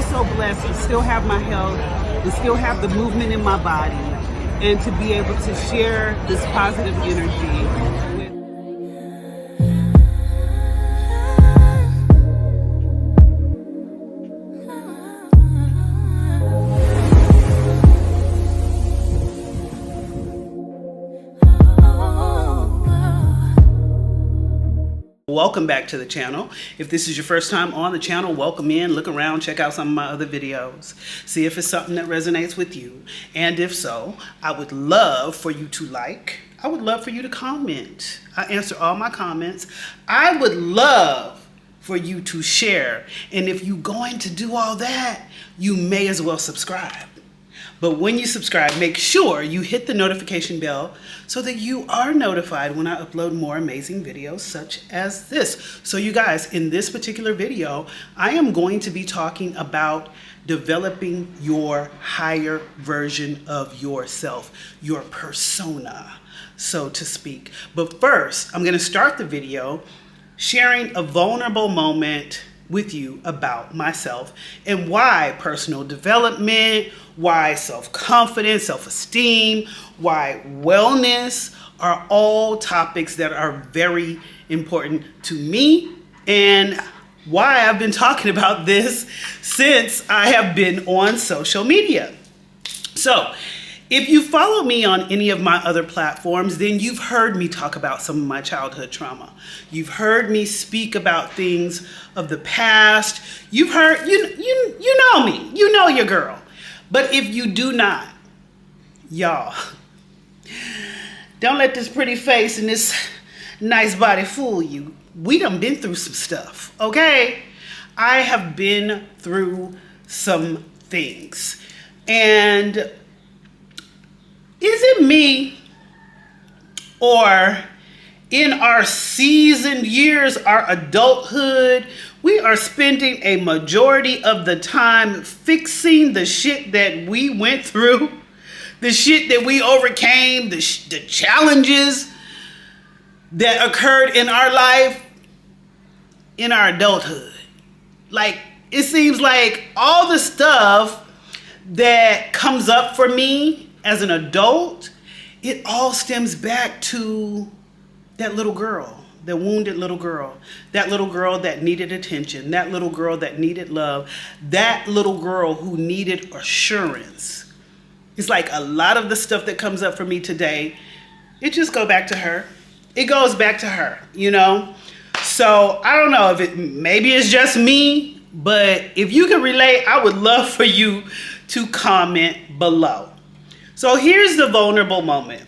so blessed to still have my health and still have the movement in my body, and to be able to share this positive energy with Welcome back to the channel. If this is your first time on the channel, welcome in, look around, check out some of my other videos, see if it's something that resonates with you. And if so, I would love for you to like, I would love for you to comment. I answer all my comments. I would love for you to share. And if you're going to do all that, you may as well subscribe. But when you subscribe, make sure you hit the notification bell so that you are notified when I upload more amazing videos such as this. So you guys, in this particular video, I am going to be talking about developing your higher version of yourself, your persona, so to speak. But first, I'm going to start the video sharing a vulnerable moment with you about myself and why personal development, why self-confidence, self-esteem, why wellness are all topics that are very important to me, and why I've been talking about this since I have been on social media. So if you follow me on any of my other platforms, then you've heard me talk about some of my childhood trauma. You've heard me speak about things of the past. You've heard, you know me, you know your girl. But if you do not, y'all, don't let this pretty face and this nice body fool you. We done been through some stuff, okay? I have been through some things. And is it me, or in our seasoned years, our adulthood, we are spending a majority of the time fixing the shit that we went through, the shit that we overcame, the challenges that occurred in our life in our adulthood. Like, it seems like all the stuff that comes up for me as an adult, it all stems back to that little girl, the wounded little girl, that little girl that needed attention, that little girl that needed love, that little girl who needed assurance. It's like a lot of the stuff that comes up for me today, it just goes back to her. It goes back to her, you know? So I don't know if maybe it's just me, but if you can relate, I would love for you to comment below. So here's the vulnerable moment.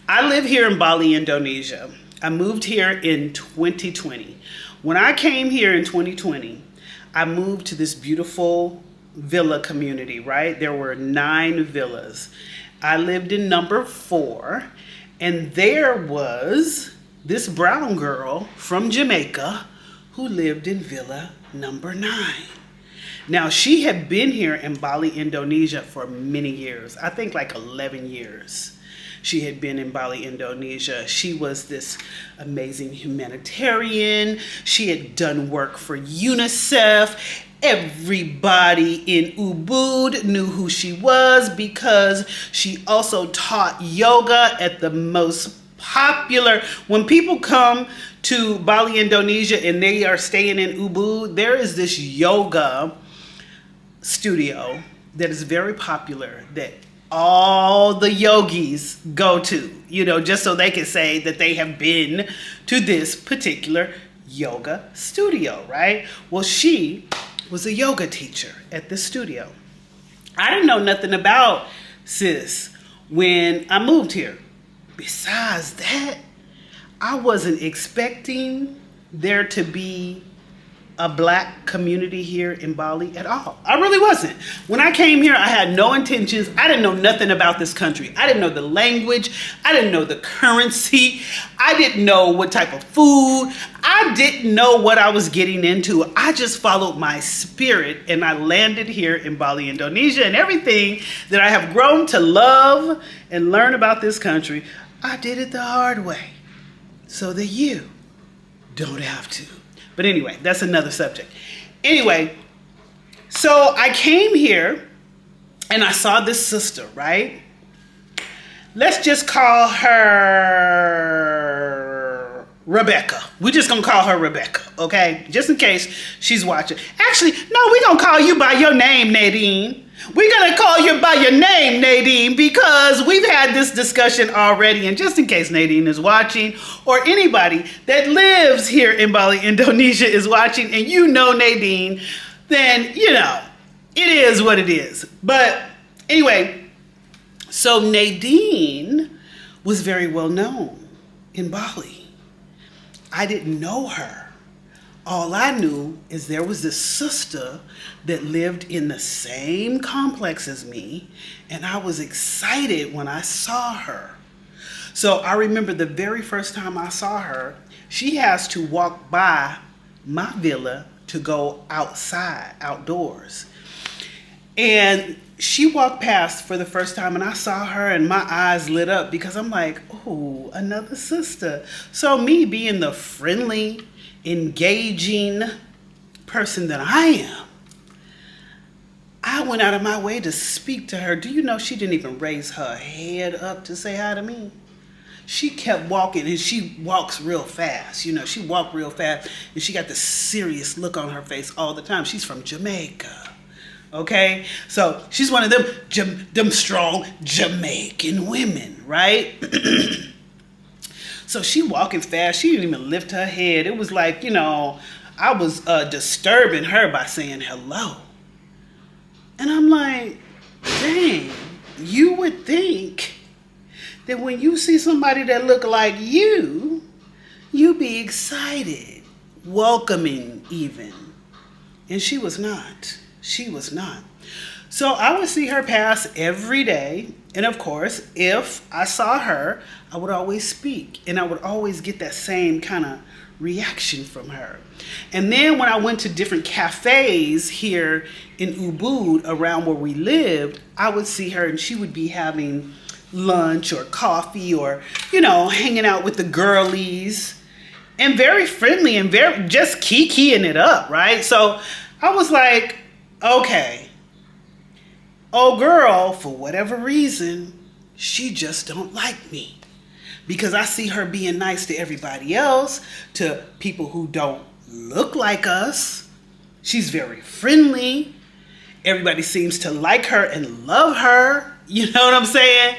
I live here in Bali, Indonesia. I moved here in 2020. When I came here in 2020, I moved to this beautiful villa community, right? There were 9 villas. I lived in number 4, and there was this brown girl from Jamaica who lived in villa number 9. Now, she had been here in Bali, Indonesia for many years. I think like 11 years she had been in Bali, Indonesia. She was this amazing humanitarian. She had done work for UNICEF. Everybody in Ubud knew who she was because she also taught yoga at the most popular. When people come to Bali, Indonesia, and they are staying in Ubud, there is this yoga studio that is very popular that all the yogis go to, you know, just so they can say that they have been to this particular yoga studio, right? Well, she was a yoga teacher at the studio. I didn't know nothing about sis when I moved here. Besides that, I wasn't expecting there to be a black community here in Bali at all. I really wasn't. When I came here, I had no intentions. I didn't know nothing about this country. I didn't know the language. I didn't know the currency. I didn't know what type of food. I didn't know what I was getting into. I just followed my spirit, and I landed here in Bali, Indonesia, and everything that I have grown to love and learn about this country, I did it the hard way so that you don't have to. But anyway, that's another subject. Anyway, So I came here and I saw this sister, right? Let's just call her Rebecca. We're just gonna call her Rebecca, okay? Just in case she's watching. Actually, no, we're gonna call you by your name, Nadine. We're gonna call you by your name, Nadine, because we've had this discussion already. And just in case Nadine is watching, or anybody that lives here in Bali, Indonesia is watching, and you know Nadine, then, you know, it is what it is. But anyway, so Nadine was very well known in Bali. I didn't know her. All I knew is there was this sister that lived in the same complex as me, and I was excited when I saw her. So I remember the very first time I saw her, she has to walk by my villa to go outside, outdoors. And she walked past for the first time and I saw her and my eyes lit up because I'm like, oh, another sister. So me being the friendly, engaging person that I am, I went out of my way to speak to her. Do you know she didn't even raise her head up to say hi to me? She kept walking, and she walks real fast. You know, she walked real fast and she got this serious look on her face all the time. She's from Jamaica. Okay, so she's one of them strong Jamaican women, right? So she walking fast. She didn't even lift her head. It was like, you know, I was disturbing her by saying hello. And I'm like, dang, you would think that when you see somebody that look like you be excited, welcoming even. And she was not. She was not. So I would see her pass every day. And of course, if I saw her, I would always speak. And I would always get that same kind of reaction from her. And then when I went to different cafes here in Ubud around where we lived, I would see her and she would be having lunch or coffee or, you know, hanging out with the girlies and very friendly and very just kikiing it up, right? So I was like, okay, oh girl, for whatever reason, she just don't like me. Because I see her being nice to everybody else, to people who don't look like us. She's very friendly. Everybody seems to like her and love her. You know what I'm saying?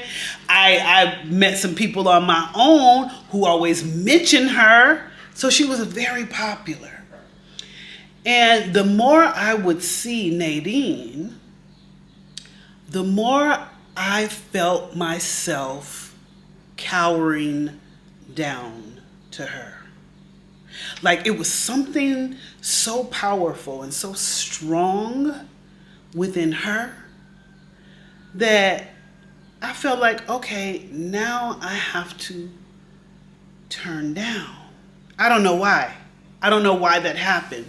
I met some people on my own who always mention her. So she was very popular. And the more I would see Nadine, the more I felt myself cowering down to her. Like it was something so powerful and so strong within her that I felt like, okay, now I have to turn down. I don't know why. I don't know why that happened.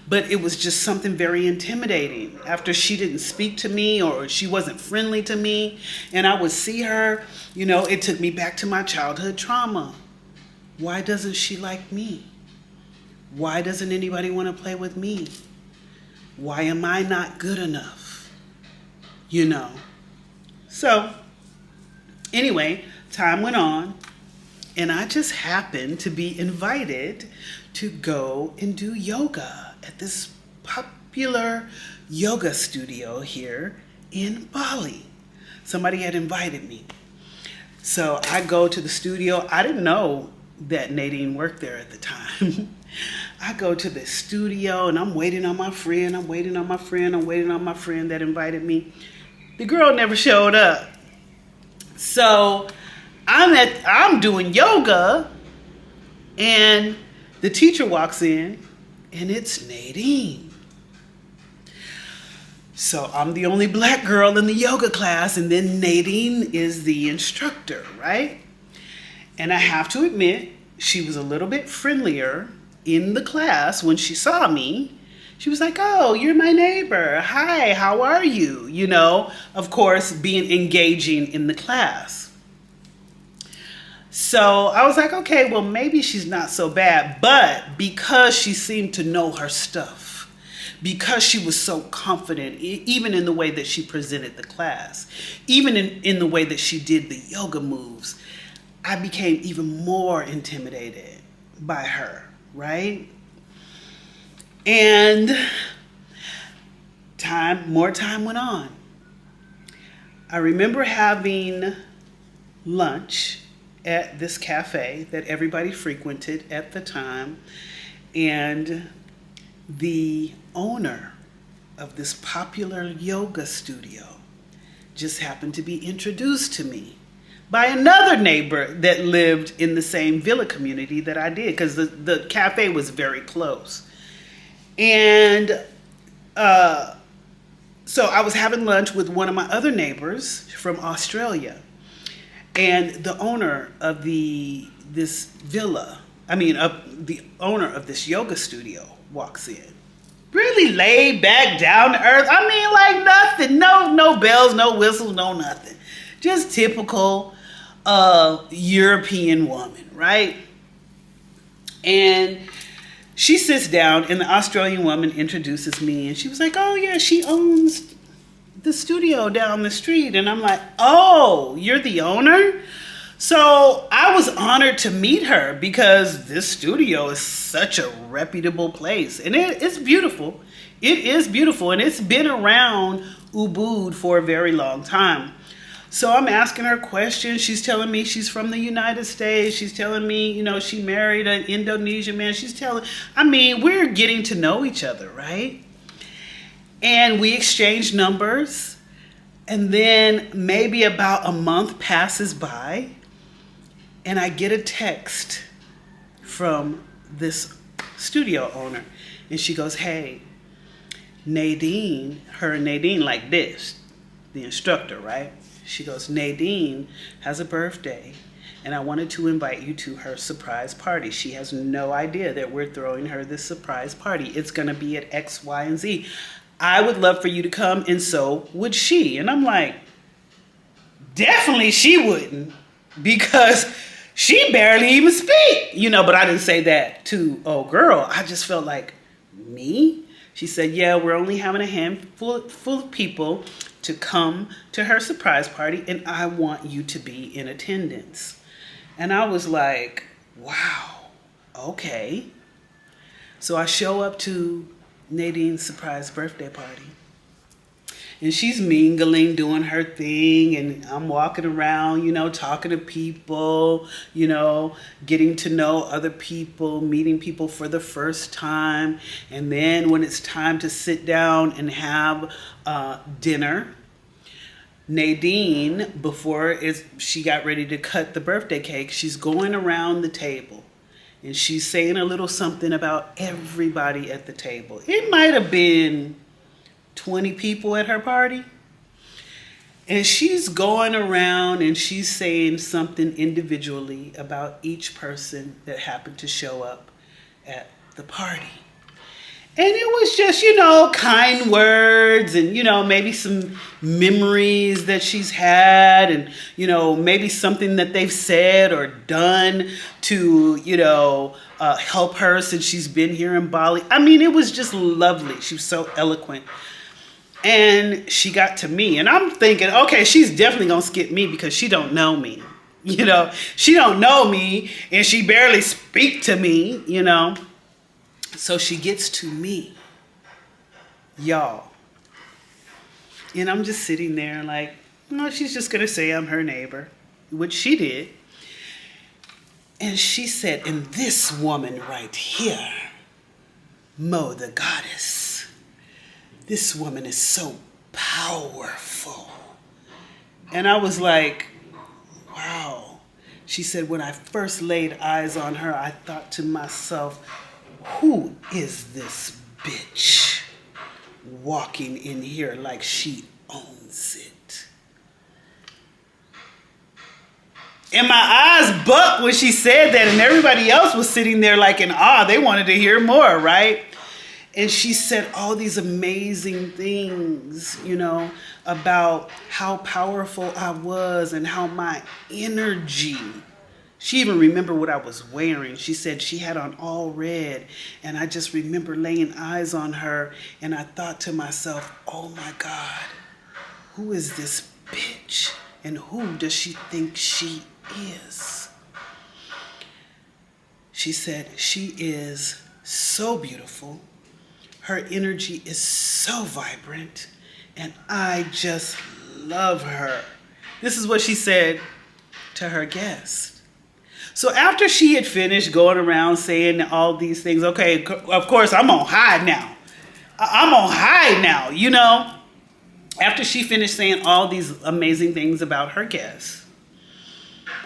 But it was just something very intimidating after she didn't speak to me or she wasn't friendly to me. And I would see her, you know, it took me back to my childhood trauma. Why doesn't she like me? Why doesn't anybody want to play with me? Why am I not good enough? You know. So anyway, time went on and I just happened to be invited to go and do yoga at this popular yoga studio here in Bali. Somebody had invited me. So I go to the studio. I didn't know that Nadine worked there at the time. I go to the studio and I'm waiting on my friend. I'm waiting on my friend that invited me. The girl never showed up. So I'm doing yoga and the teacher walks in and it's Nadine. So I'm the only black girl in the yoga class and then Nadine is the instructor, right? And I have to admit, she was a little bit friendlier in the class when she saw me. She was like, oh, you're my neighbor. Hi, how are you? You know, of course, being engaging in the class. So I was like, okay, well, maybe she's not so bad. But because she seemed to know her stuff, because she was so confident, even in the way that she presented the class, even in the way that she did the yoga moves, I became even more intimidated by her, right? And more time went on. I remember having lunch at this cafe that everybody frequented at the time, and the owner of this popular yoga studio just happened to be introduced to me by another neighbor that lived in the same villa community that I did, because the cafe was very close. And so I was having lunch with one of my other neighbors from Australia, and the owner of the owner of this yoga studio walks in. Really laid back, down to earth. I mean, like nothing. No bells, no whistles, no nothing. Just typical European woman, right? And she sits down, and the Australian woman introduces me, and she was like, oh yeah, she owns the studio down the street. And I'm like, oh, you're the owner? So I was honored to meet her, because this studio is such a reputable place, and it's beautiful. It is beautiful, and it's been around Ubud for a very long time. So I'm asking her questions. She's telling me she's from the United States. She's telling me, she married an Indonesian man. We're getting to know each other, right? And we exchange numbers. And then maybe about a month passes by, and I get a text from this studio owner. And she goes, hey, Nadine like this, the instructor, right? She goes, Nadine has a birthday, and I wanted to invite you to her surprise party. She has no idea that we're throwing her this surprise party. It's going to be at X, Y, and Z. I would love for you to come, and so would she. And I'm like, definitely she wouldn't, because she barely even speak, but I didn't say that to, oh girl. I just felt like, me? She said, yeah, we're only having a handful of people to come to her surprise party, and I want you to be in attendance. And I was like, wow, okay. So I show up to Nadine's surprise birthday party, and she's mingling, doing her thing, and I'm walking around, talking to people, getting to know other people, meeting people for the first time. And then when it's time to sit down and have dinner, Nadine, before she got ready to cut the birthday cake, she's going around the table, and she's saying a little something about everybody at the table. It might have been 20 people at her party. And she's going around and she's saying something individually about each person that happened to show up at the party. And it was just, kind words and, maybe some memories that she's had and, maybe something that they've said or done to, help her since she's been here in Bali. It was just lovely. She was so eloquent. And she got to me, and I'm thinking, okay, she's definitely going to skip me because she don't know me. She don't know me, and she barely speak to me, So she gets to me, y'all. And I'm just sitting there like, no, she's just going to say I'm her neighbor, which she did. And she said, and this woman right here, MoTheGoddess, this woman is so powerful. And I was like, wow. She said, when I first laid eyes on her, I thought to myself, who is this bitch walking in here like she owns it? And my eyes bucked when she said that, and everybody else was sitting there like in awe. They wanted to hear more, right? And she said all these amazing things, about how powerful I was and how my energy She even remembered what I was wearing. She said she had on all red, and I just remember laying eyes on her, and I thought to myself, oh my God, who is this bitch? And who does she think she is? She said she is so beautiful. Her energy is so vibrant, and I just love her. This is what she said to her guest. So after she had finished going around saying all these things, okay, of course, I'm on high now. I'm on high now, you know. After she finished saying all these amazing things about her guests,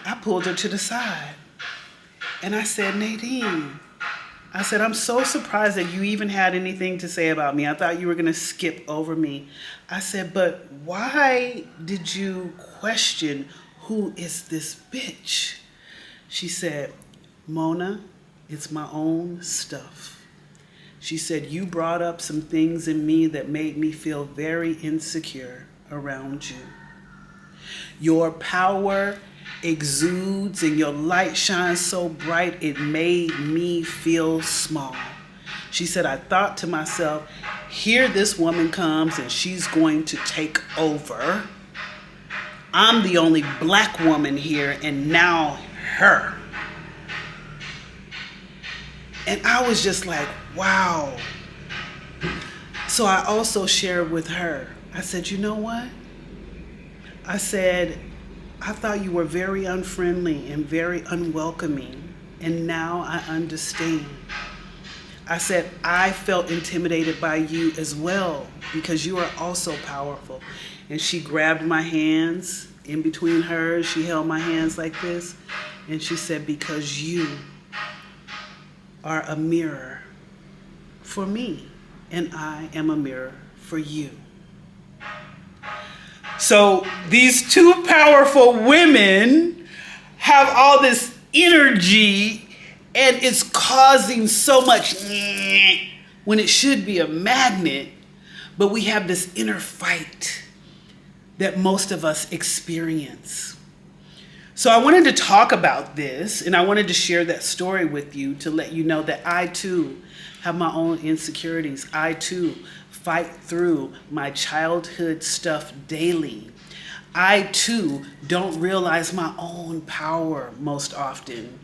I pulled her to the side. And I said, Nadine, I said, I'm so surprised that you even had anything to say about me. I thought you were going to skip over me. I said, but why did you question who is this bitch? She said, Mona, it's my own stuff. She said, you brought up some things in me that made me feel very insecure around you. Your power exudes and your light shines so bright, it made me feel small. She said, I thought to myself, here this woman comes and she's going to take over. I'm the only black woman here, and now her. And I was just like, wow. So I also shared with her. I said, you know what? I said, I thought you were very unfriendly and very unwelcoming, and now I understand. I said, I felt intimidated by you as well because you are also powerful. And she grabbed my hands in between hers. She held my hands like this. And she said, because you are a mirror for me, and I am a mirror for you. So these two powerful women have all this energy, and it's causing so much when it should be a magnet, but we have this inner fight that most of us experience. So I wanted to talk about this, and I wanted to share that story with you to let you know that I too have my own insecurities. I too fight through my childhood stuff daily. I too don't realize my own power most often.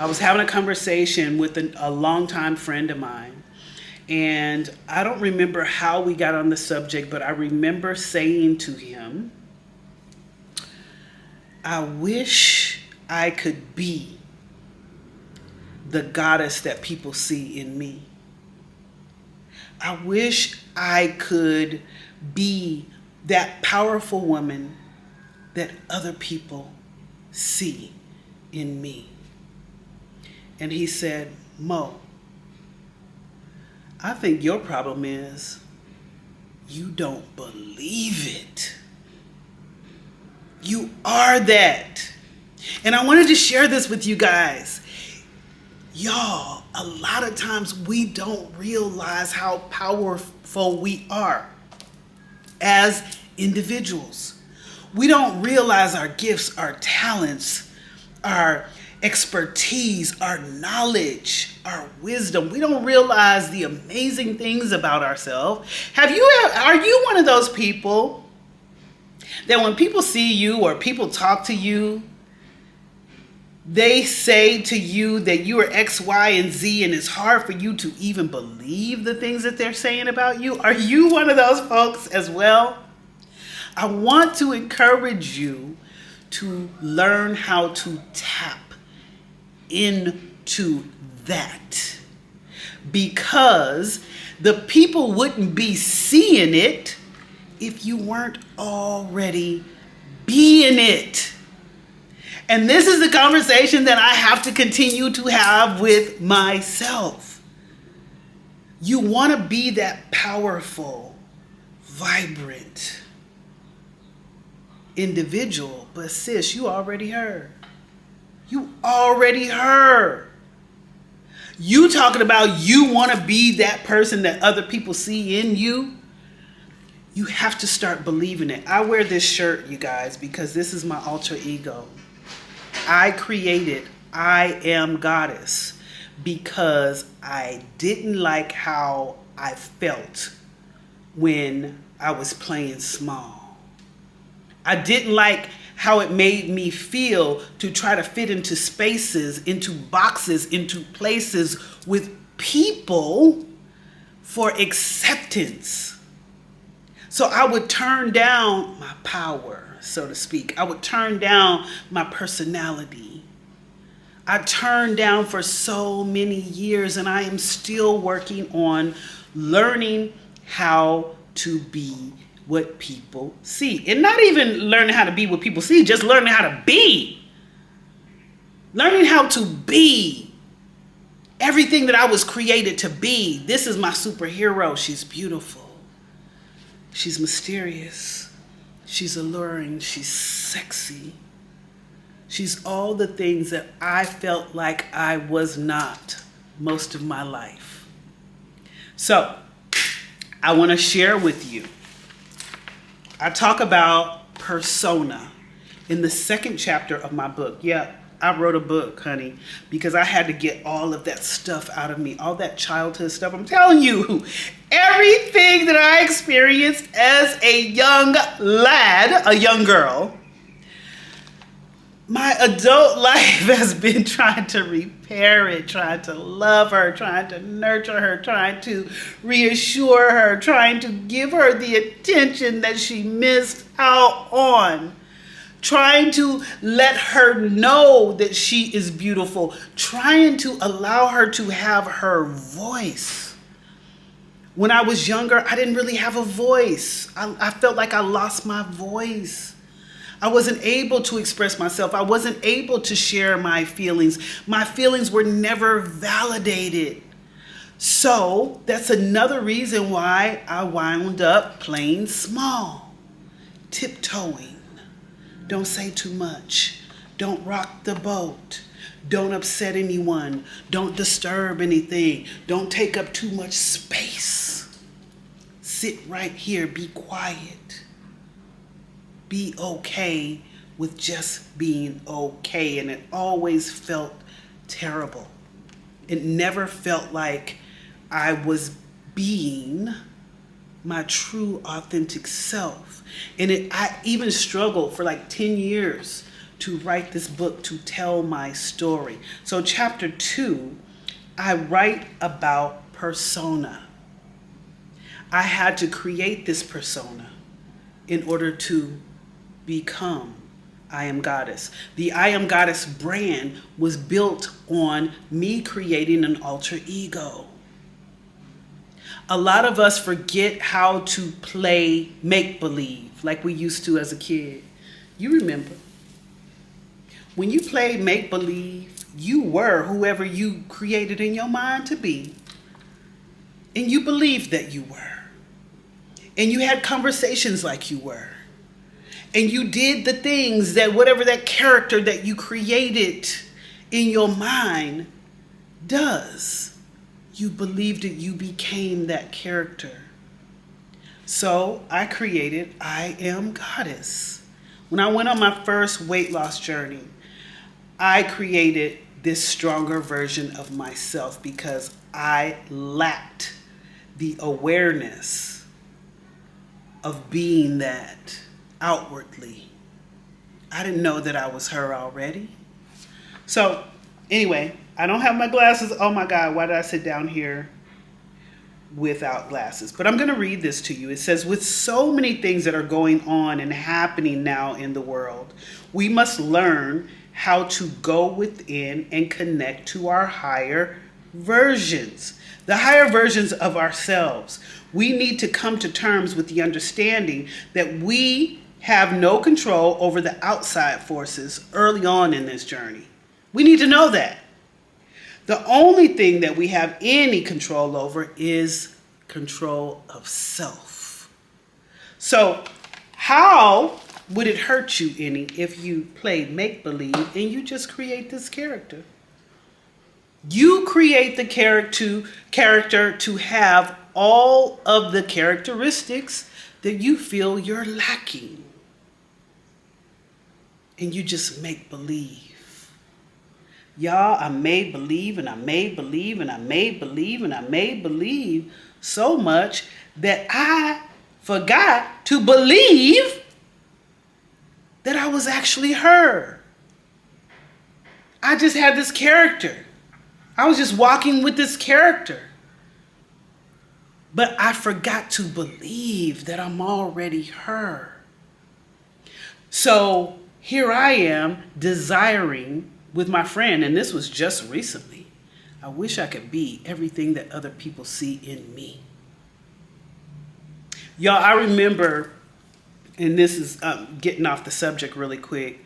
I was having a conversation with a longtime friend of mine, and I don't remember how we got on the subject, but I remember saying to him, I wish I could be the goddess that people see in me. I wish I could be that powerful woman that other people see in me. And he said, Mo, I think your problem is you don't believe it. You are that. And I wanted to share this with you guys. Y'all, a lot of times we don't realize how powerful we are as individuals. We don't realize our gifts, our talents, our expertise, our knowledge, our wisdom. We don't realize the amazing things about ourselves. Are you one of those people that when people see you or people talk to you, they say to you that you are X, Y, and Z, and it's hard for you to even believe the things that they're saying about you? Are you one of those folks as well? I want to encourage you to learn how to tap into that, because the people wouldn't be seeing it if you weren't already being it. And this is the conversation that I have to continue to have with myself. You want to be that powerful, vibrant individual, but sis, you already heard. You already heard. You talking about you want to be that person that other people see in you. You have to start believing it. I wear this shirt, you guys, because this is my alter ego. I created I Am Goddess because I didn't like how I felt when I was playing small. I didn't like how it made me feel to try to fit into spaces, into boxes, into places with people for acceptance. So I would turn down my power, so to speak. I would turn down my personality. I turned down for so many years, and I am still working on learning how to be what people see. And not even learning how to be what people see, just learning how to be. Learning how to be everything that I was created to be. This is my superhero. She's beautiful. She's mysterious. She's alluring. She's sexy. She's all the things that I felt like I was not most of my life. So, I want to share with you. I talk about persona in the second chapter of my book. Yeah, I wrote a book, honey, because I had to get all of that stuff out of me, all that childhood stuff. I'm telling you, everything that I experienced as a young lad, a young girl, my adult life has been trying to repair it, trying to love her, trying to nurture her, trying to reassure her, trying to give her the attention that she missed out on, trying to let her know that she is beautiful, trying to allow her to have her voice. When I was younger, I didn't really have a voice. I felt like I lost my voice. I wasn't able to express myself. I wasn't able to share my feelings. My feelings were never validated. So that's another reason why I wound up playing small, tiptoeing. Don't say too much. Don't rock the boat. Don't upset anyone. Don't disturb anything. Don't take up too much space. Sit right here. Be quiet. Be okay with just being okay. And it always felt terrible. It never felt like I was being my true authentic self. And I even struggled for like 10 years to write this book, to tell my story. So chapter 2, I write about persona. I had to create this persona in order to become I Am Goddess. The I Am Goddess brand was built on me creating an alter ego. A lot of us forget how to play make-believe like we used to as a kid. You remember. When you played make-believe, you were whoever you created in your mind to be. And you believed that you were. And you had conversations like you were. And you did the things that whatever that character that you created in your mind does. You believed it, you became that character. So I created I Am Goddess. When I went on my first weight loss journey, I created this stronger version of myself because I lacked the awareness of being that outwardly. I didn't know that I was her already. So anyway, I don't have my glasses. Oh my God, why did I sit down here without glasses? But I'm going to read this to you. It says, with so many things that are going on and happening now in the world, we must learn how to go within and connect to our higher versions, the higher versions of ourselves. We need to come to terms with the understanding that we have no control over the outside forces early on in this journey. We need to know that. The only thing that we have any control over is control of self. So how would it hurt you any if you played make-believe and you just create this character? You create the character to have all of the characteristics that you feel you're lacking. And you just make believe. Y'all, I made believe and I made believe and I made believe and I made believe so much that I forgot to believe that I was actually her. I just had this character. I was just walking with this character. But I forgot to believe that I'm already her. So here I am desiring with my friend, and this was just recently. I wish I could be everything that other people see in me. Y'all, I remember, and this is getting off the subject really quick,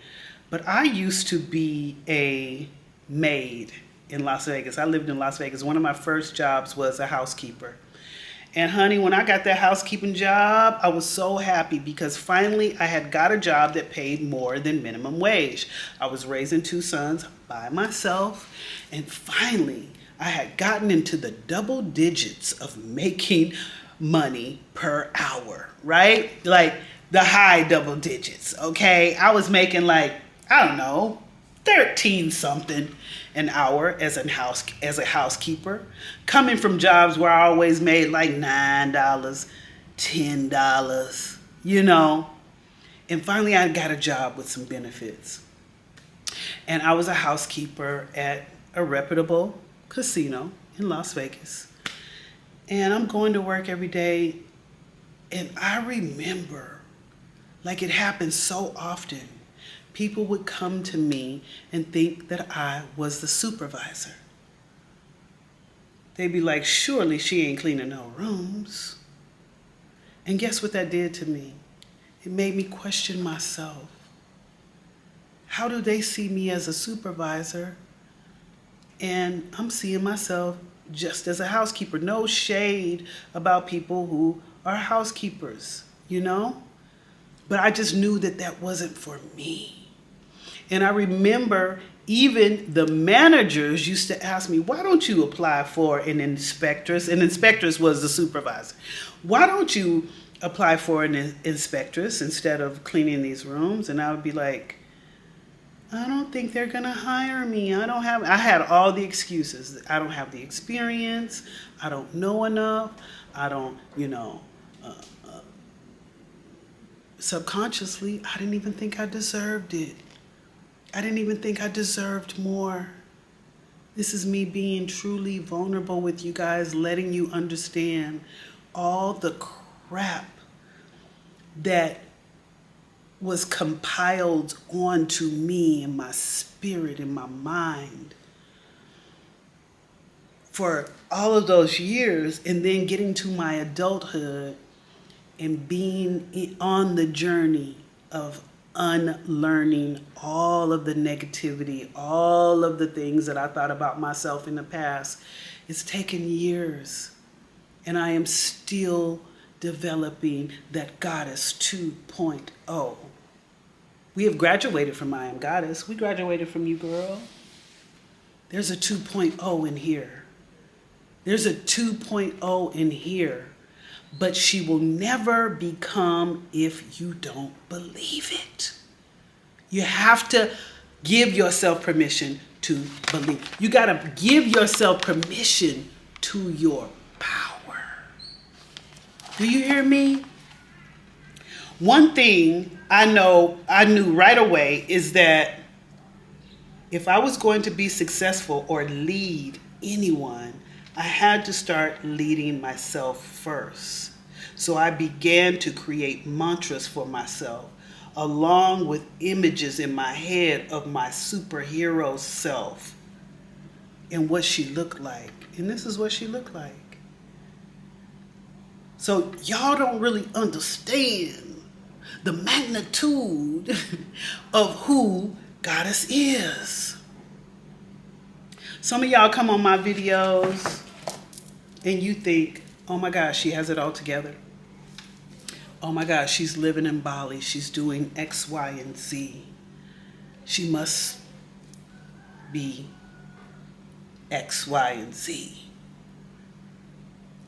but I used to be a maid in Las Vegas. I lived in Las Vegas. One of my first jobs was a housekeeper. And honey, when I got that housekeeping job, I was so happy because finally I had got a job that paid more than minimum wage. I was raising 2 sons by myself, and finally I had gotten into the double digits of making money per hour, right? Like the high double digits, okay? I was making like, I don't know, 13 something an hour as a housekeeper, coming from jobs where I always made like $9, $10, you know. And finally I got a job with some benefits. And I was a housekeeper at a reputable casino in Las Vegas. And I'm going to work every day, and I remember, like it happens so often, people would come to me and think that I was the supervisor. They'd be like, surely she ain't cleaning no rooms. And guess what that did to me? It made me question myself. How do they see me as a supervisor? And I'm seeing myself just as a housekeeper. No shade about people who are housekeepers, you know? But I just knew that that wasn't for me. And I remember even the managers used to ask me, why don't you apply for an inspectress? An inspectress was the supervisor. Why don't you apply for an inspectress instead of cleaning these rooms? And I would be like, I don't think they're gonna hire me. I had all the excuses. I don't have the experience. I don't know enough. I don't, subconsciously, I didn't even think I deserved it. I didn't even think I deserved more. This is me being truly vulnerable with you guys, letting you understand all the crap that was compiled onto me in my spirit, in my mind for all of those years, and then getting to my adulthood and being on the journey of unlearning all of the negativity, all of the things that I thought about myself in the past. It's taken years, and I am still developing that Goddess 2.0. We have graduated from I Am Goddess. We graduated from you, girl. There's a 2.0 in here. There's a 2.0 in here. But she will never become if you don't believe it. You have to give yourself permission to believe. You got to give yourself permission to your power. Do you hear me? One thing I knew right away is that if I was going to be successful or lead anyone, I had to start leading myself first. So I began to create mantras for myself, along with images in my head of my superhero self and what she looked like. And this is what she looked like. So y'all don't really understand the magnitude of who Goddess is. Some of y'all come on my videos and you think, oh my gosh, she has it all together. Oh my gosh, she's living in Bali. She's doing X, Y, and Z. She must be X, Y, and Z.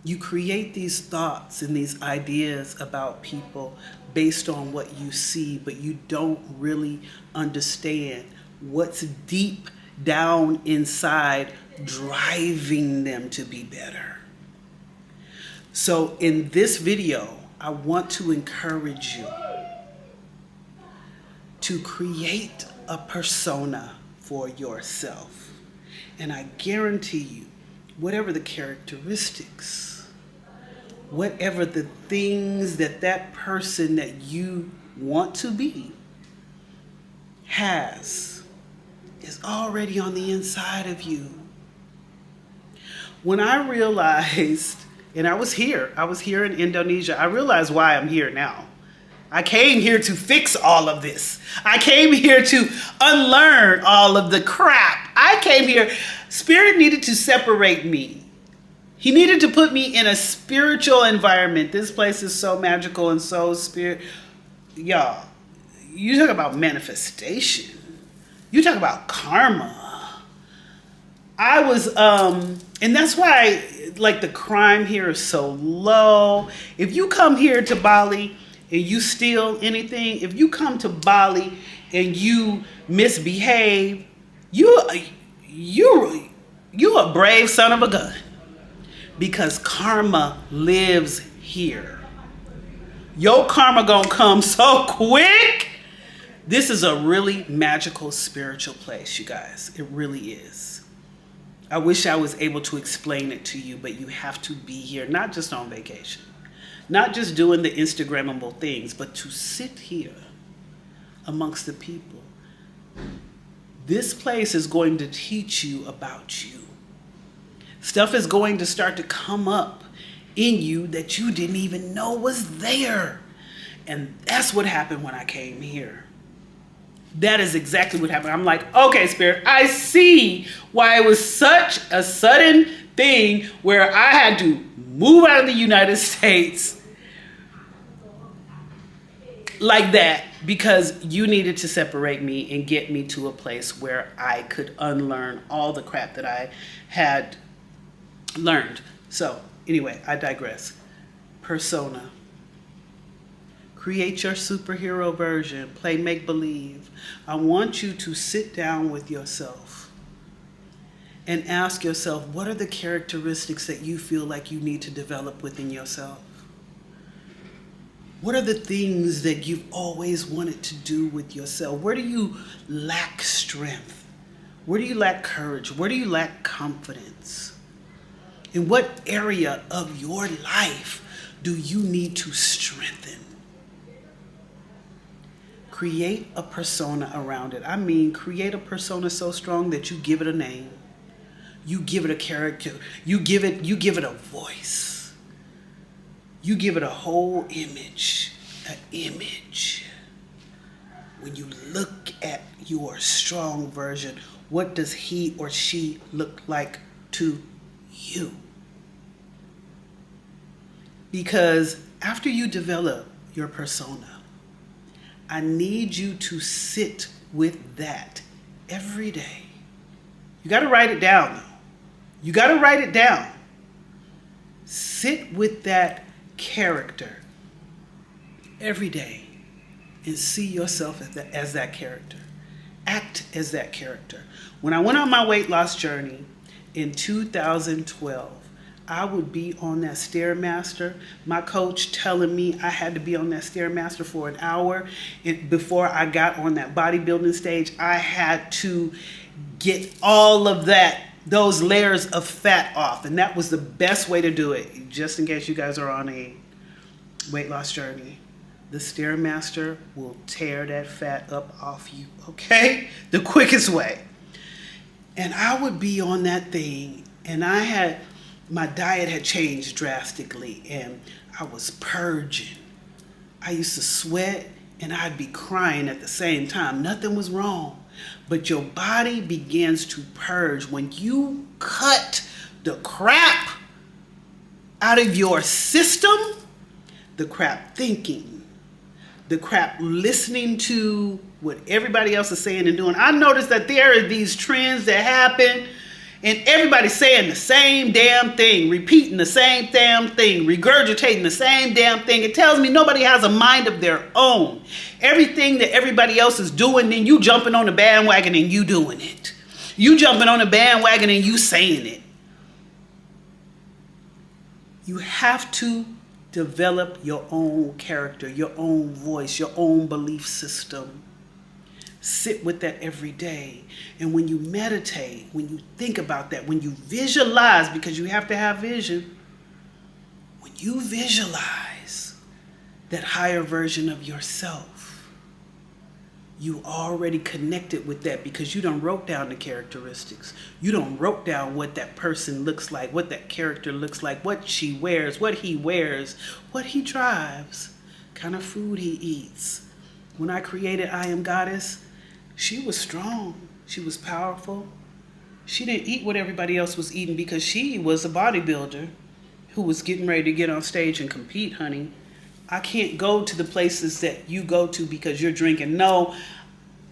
You create these thoughts and these ideas about people based on what you see, but you don't really understand what's deep down inside, driving them to be better. So in this video, I want to encourage you to create a persona for yourself. And I guarantee you, whatever the characteristics, whatever the things that that person that you want to be has, is already on the inside of you. When I realized, and I was here in Indonesia, I realized why I'm here now. I came here to fix all of this. I came here to unlearn all of the crap. I came here, Spirit needed to separate me. He needed to put me in a spiritual environment. This place is so magical and so y'all, you talk about manifestation. You talk about karma. I was, and that's why, like, the crime here is so low. If you come here to Bali and you steal anything, if you come to Bali and you misbehave, you a brave son of a gun, because karma lives here. Your karma gonna come so quick. This is a really magical spiritual place, you guys. It really is. I wish I was able to explain it to you, but you have to be here, not just on vacation, not just doing the Instagrammable things, but to sit here amongst the people. This place is going to teach you about you. Stuff is going to start to come up in you that you didn't even know was there. And that's what happened when I came here. That is exactly what happened. I'm like, okay, Spirit, I see why it was such a sudden thing where I had to move out of the United States like that, because you needed to separate me and get me to a place where I could unlearn all the crap that I had learned. So anyway, I digress. Persona. Create your superhero version. Play make-believe. I want you to sit down with yourself and ask yourself, what are the characteristics that you feel like you need to develop within yourself? What are the things that you've always wanted to do with yourself? Where do you lack strength? Where do you lack courage? Where do you lack confidence? In what area of your life do you need to strengthen? Create a persona around it. I mean, create a persona so strong that you give it a name. You give it a character. You give it a voice. You give it a whole image. An image. When you look at your strong version, what does he or she look like to you? Because after you develop your persona, I need you to sit with that every day. You got to write it down, though. You got to write it down. Sit with that character every day and see yourself as that character. Act as that character. When I went on my weight loss journey in 2012, I would be on that Stairmaster, my coach telling me I had to be on that Stairmaster for an hour. And before I got on that bodybuilding stage, I had to get all of those layers of fat off. And that was the best way to do it. Just in case you guys are on a weight loss journey, the Stairmaster will tear that fat up off you, okay? The quickest way. And I would be on that thing, and my diet had changed drastically, and I was purging. I used to sweat and I'd be crying at the same time. Nothing was wrong. But your body begins to purge when you cut the crap out of your system, the crap thinking, the crap listening to what everybody else is saying and doing. I noticed that there are these trends that happen, and everybody's saying the same damn thing, repeating the same damn thing, regurgitating the same damn thing. It tells me nobody has a mind of their own. Everything that everybody else is doing, then you jumping on the bandwagon and you doing it. You jumping on a bandwagon and you saying it. You have to develop your own character, your own voice, your own belief system. Sit with that every day. And when you meditate, when you think about that, when you visualize, because you have to have vision, when you visualize that higher version of yourself, you already connected with that because you done wrote down the characteristics. You done wrote down what that person looks like, what that character looks like, what she wears, what he wears, what he drives, kind of food he eats. When I created I Am Goddess, she was strong. She was powerful. She didn't eat what everybody else was eating because she was a bodybuilder who was getting ready to get on stage and compete, honey. I can't go to the places that you go to because you're drinking. No,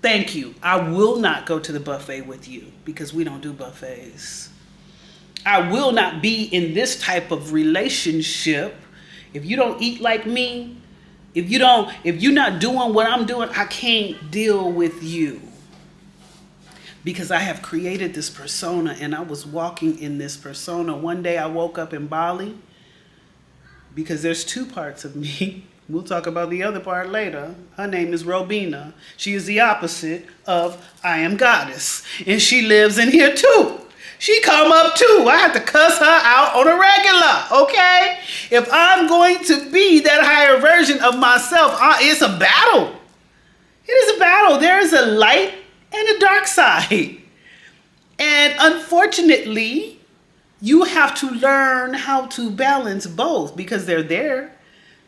thank you. I will not go to the buffet with you because we don't do buffets. I will not be in this type of relationship. If you don't eat like me, if you're not doing what I'm doing, I can't deal with you. Because I have created this persona and I was walking in this persona. One day I woke up in Bali because there's two parts of me. We'll talk about the other part later. Her name is Robina. She is the opposite of I Am Goddess. And she lives in here too. She come up too. I have to cuss her out on a regular, okay? If I'm going to be that higher version of myself, it's a battle. It is a battle. There is a light and a dark side. And unfortunately, you have to learn how to balance both because they're there.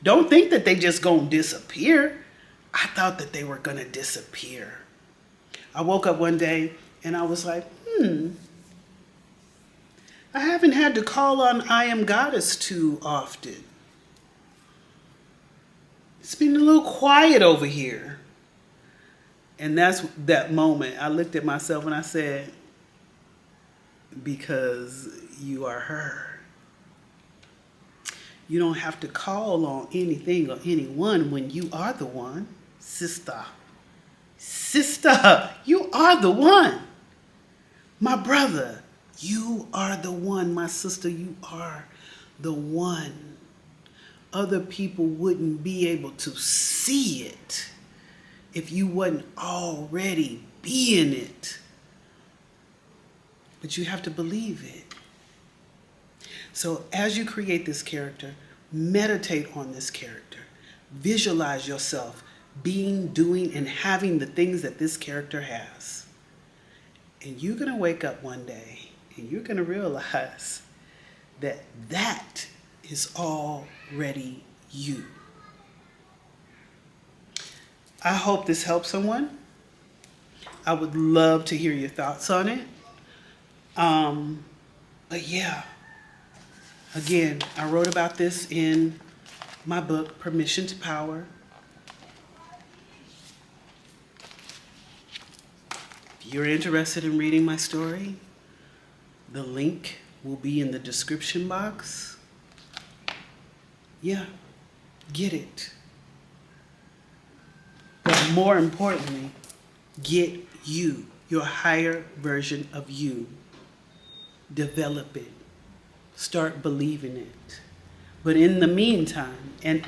Don't think that they just gonna disappear. I thought that they were gonna disappear. I woke up one day and I was like, I haven't had to call on I Am Goddess too often. It's been a little quiet over here. And that's that moment. I looked at myself and I said, because you are her. You don't have to call on anything or anyone when you are the one. Sister, you are the one. My brother, you are the one. My sister, you are the one. Other people wouldn't be able to see it if you wasn't already being it. But you have to believe it. So as you create this character, meditate on this character. Visualize yourself being, doing, and having the things that this character has. And you're going to wake up one day and you're going to realize that that is already you. I hope this helps someone. I would love to hear your thoughts on it. But yeah, again, I wrote about this in my book, Permission to Power. If you're interested in reading my story, the link will be in the description box. Yeah, get it. But more importantly, get you, your higher version of you. Develop it. Start believing it. But in the meantime, and